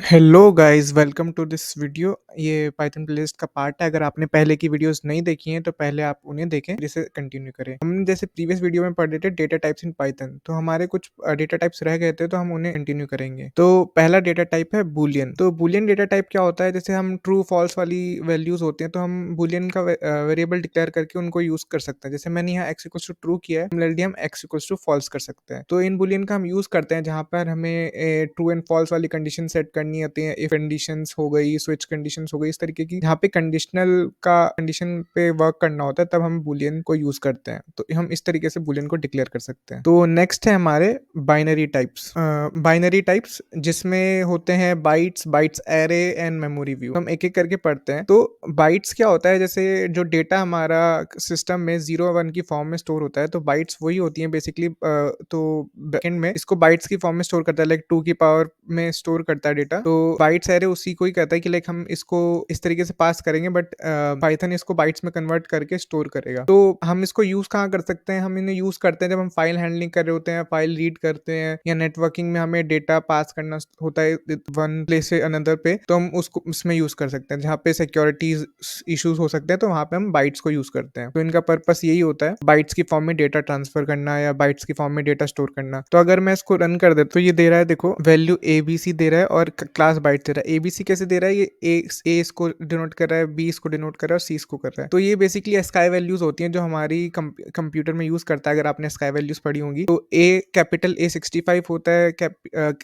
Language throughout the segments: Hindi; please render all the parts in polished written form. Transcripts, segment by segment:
Hello guys, welcome to this video. ये पाइथन प्लेलिस्ट का पार्ट है। अगर आपने पहले की वीडियोस नहीं देखी हैं तो पहले आप उन्हें देखें, फिर इसे कंटिन्यू करें। हम जैसे प्रीवियस वीडियो में पढ़ रहे थे डेटा टाइप्स इन पाइथन, तो हमारे कुछ डेटा टाइप्स रह गए थे तो हम उन्हें कंटिन्यू करेंगे। तो पहला डेटा टाइप है बूलियन। तो बूलियन डेटा टाइप क्या होता है, जैसे हम ट्रू फॉल्स वाली वैल्यूज होते हैं तो हम बूलियन का वेरिएबल डिक्लेयर करके उनको यूज कर सकते हैं। जैसे मैंने यहाँ एक्स इक्वल्स टू ट्रू किया है, सिमिलरली हम एक्स इक्वल्स टू फॉल्स कर सकते हैं। तो इन बूलियन का हम यूज करते हैं जहाँ पर हमें ट्रू एंड फॉल्स वाली कंडीशन सेट करनी होती है। इफ कंडीशंस हो गई, स्विच कंडीशंस हो गई, इस तरीके की जहाँ पे कंडीशनल का कंडीशन पे वर्क करना होता है, तब हम बूलियन को यूज करते हैं। तो हम इस तरीके से बूलियन को डिक्लेयर कर सकते हैं। तो नेक्स्ट है हमारे बाइनरी टाइप्स। बाइनरी टाइप्स जिसमें होते हैं bytes, bytes array and memory view. हम एक एक करके पढ़ते हैं। तो बाइट्स क्या होता है, जैसे जो डेटा हमारा सिस्टम में 0 1 की फॉर्म में स्टोर होता है, तो बाइट्स वही होती हैं बेसिकली। तो बैकएंड में इसको बाइट्स की फॉर्म में स्टोर करता है, लाइक 2 की पावर में स्टोर करता है डेटा। तो बाइट्स एरे उसी को ही कहता है कि लाइक हम इसको इस तरीके से पास करेंगे, बट पाइथन इसको बाइट्स में कन्वर्ट करके स्टोर करेगा। तो हम इसको यूज कहाँ कर सकते हैं? हम इन्हें यूज करते हैं जब हम फाइल हैंडलिंग कर रहे होते हैं, फाइल रीड करते हैं, या नेटवर्किंग में हमें डेटा पास करना होता है वन प्लेस से अनदर पे, तो हम उसको उसमें यूज कर सकते हैं। जहाँ पे सिक्योरिटी इश्यूज हो सकते हैं तो वहां पे हम बाइट्स को यूज करते हैं। तो इनका पर्पस यही होता है, बाइट्स की फॉर्म में डेटा ट्रांसफर करना या बाइट्स की फॉर्म में डेटा स्टोर करना। तो अगर मैं इसको रन कर देता तो ये दे रहा है, देखो वैल्यू ABC दे रहा है और क्लास बाइट दे रहा है। ABC कैसे दे रहा है? ये ए इसको डिनोट कर रहा है, बी इसको डिनोट कर रहा है और सी इसको कर रहा है। तो ये बेसिकली स्काई वैल्यूज होती हैं जो हमारी कंप्यूटर में यूज करता है। अगर आपने स्काई वैल्यूज पढ़ी होंगी तो ए कैपिटल ए 65 होता है,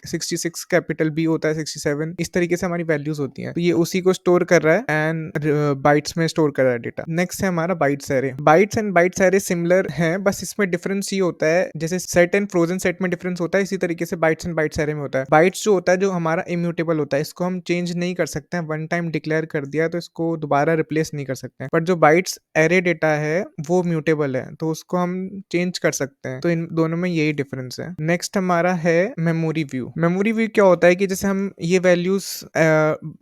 66 कैपिटल बी होता है 67। इस तरीके से हमारी वैल्यूज होती हैं। तो ये उसी को स्टोर कर रहा है एंड बाइट्स में स्टोर कर रहा है डेटा। नेक्स्ट है हमारा bytes array. Bytes and bytes array similar हैं, बस इसमें डिफरेंस ये होता है, जैसे सेट एंड फ्रोजन सेट में डिफरेंस होता है, इसी तरीके से बाइट्स एंड बाइट्स एरे में होता है। बाइट्स जो होता है, जो हमारा इम्यूटेबल होता है, इसको हम चेंज नहीं कर सकते हैं। वन टाइम डिक्लेयर कर दिया तो इसको दोबारा रिप्लेस नहीं कर सकते हैं। बट जो बाइट्स एरे डेटा है वो म्यूटेबल है, तो उसको हम चेंज कर सकते हैं। तो इन दोनों में यही डिफरेंस है। नेक्स्ट हमारा है मेमोरी व्यू। मेमोरी व्यू क्या होता है कि जैसे हम ये वैल्यूज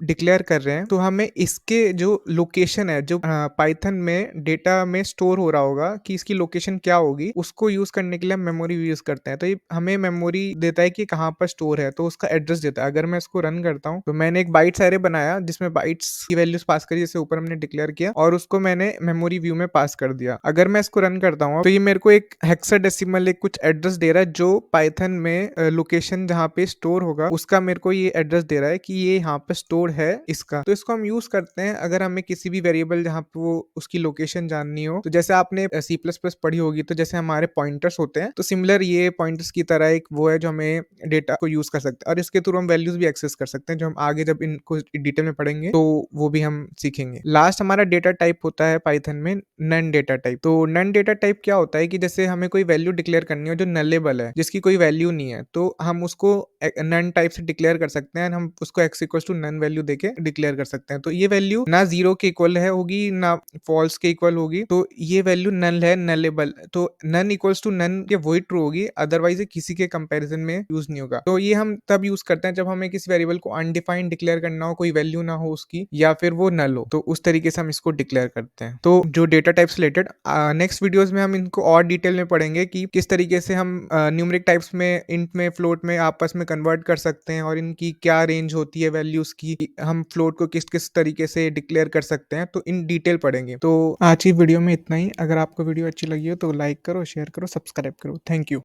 डिक्लेयर कर रहे हैं, तो हमें इसके जो लोकेशन है, जो पाइथन में डेटा में स्टोर हो रहा होगा कि इसकी लोकेशन क्या होगी, उसको यूज करने के लिए हम मेमोरी व्यू यूज करते हैं। तो ये हमें मेमोरी देता है कि कहाँ पर स्टोर है, तो उसका एड्रेस देता है। अगर मैं इसको रन करता हूँ तो मैंने एक बाइट्स एरे बनाया जिसमें बाइट्स की वैल्यूज पास करी, जैसे ऊपर हमने डिक्लेयर किया, और उसको मैंने मेमोरी व्यू में पास कर दिया। अगर मैं इसको रन करता हूँ तो ये मेरे को एक हेक्साडेसिमल एक कुछ एड्रेस दे रहा है, जो पाइथन में लोकेशन जहाँ पे स्टोर होगा उसका मेरे को ये एड्रेस दे रहा है कि ये यहाँ पे स्टोर है इसका। तो इसको हम यूज करते हैं अगर हमें किसी भी वेरिएबल जहाँ पे वो उसकी लोकेशन जाननी हो। तो जैसे आपने C++ पढ़ी होगी, तो जैसे हमारे पॉइंटर्स होते हैं, तो सिमिलर ये पॉइंटर्स की तरह एक वो है जो हमें डेटा को यूज कर सकते हैं, और इसके थ्रू हम वैल्यूज भी एक्सेस कर सकते हैं, जो हम आगे जब इनको डिटेल में पढ़ेंगे तो वो भी हम सीखेंगे। लास्ट हमारा डेटा टाइप होता है पाइथन में नन डेटा टाइप। तो नन डेटा टाइप क्या होता है कि जैसे हमें कोई वैल्यू डिक्लेयर करनी हो जो नलेबल है, जिसकी कोई वैल्यू नहीं है, तो हम उसको नन टाइप से डिक्लेयर कर सकते हैं। हम उसको x equal to none value देके डिक्लेयर कर सकते हैं। तो ये वैल्यू ना 0 के इक्वल है होगी, ना फॉल्स के इक्वल होगी। तो ये वैल्यू नल है, नलेबल। तो नन इक्वल्स टू नन के वही ट्रू होगी, अदरवाइज ये किसी के कंपैरिजन में यूज नहीं होगा। तो ये हम तब यूज करते हैं जब हमें किसी वेरिएबल को अनडिफाइंड डिक्लेयर करना हो, कोई वैल्यू ना हो उसकी, या फिर वो नल हो, तो उस तरीके से हम इसको डिक्लेयर करते हैं। तो जो data types related next videos में हम इनको और डिटेल में पढ़ेंगे कि किस तरीके से हम न्यूमेरिक टाइप्स में, इंट में, फ्लोट में आपस में कन्वर्ट कर सकते हैं, और इनकी क्या रेंज होती है वैल्यूज की, हम फ्लोट को किस किस तरीके से डिक्लेयर कर सकते हैं, तो इन डिटेल पढ़ेंगे। तो आज की वीडियो में इतना ही। अगर आपको वीडियो अच्छी लगी हो तो लाइक करो, शेयर करो, सब्सक्राइब करो। Thank you.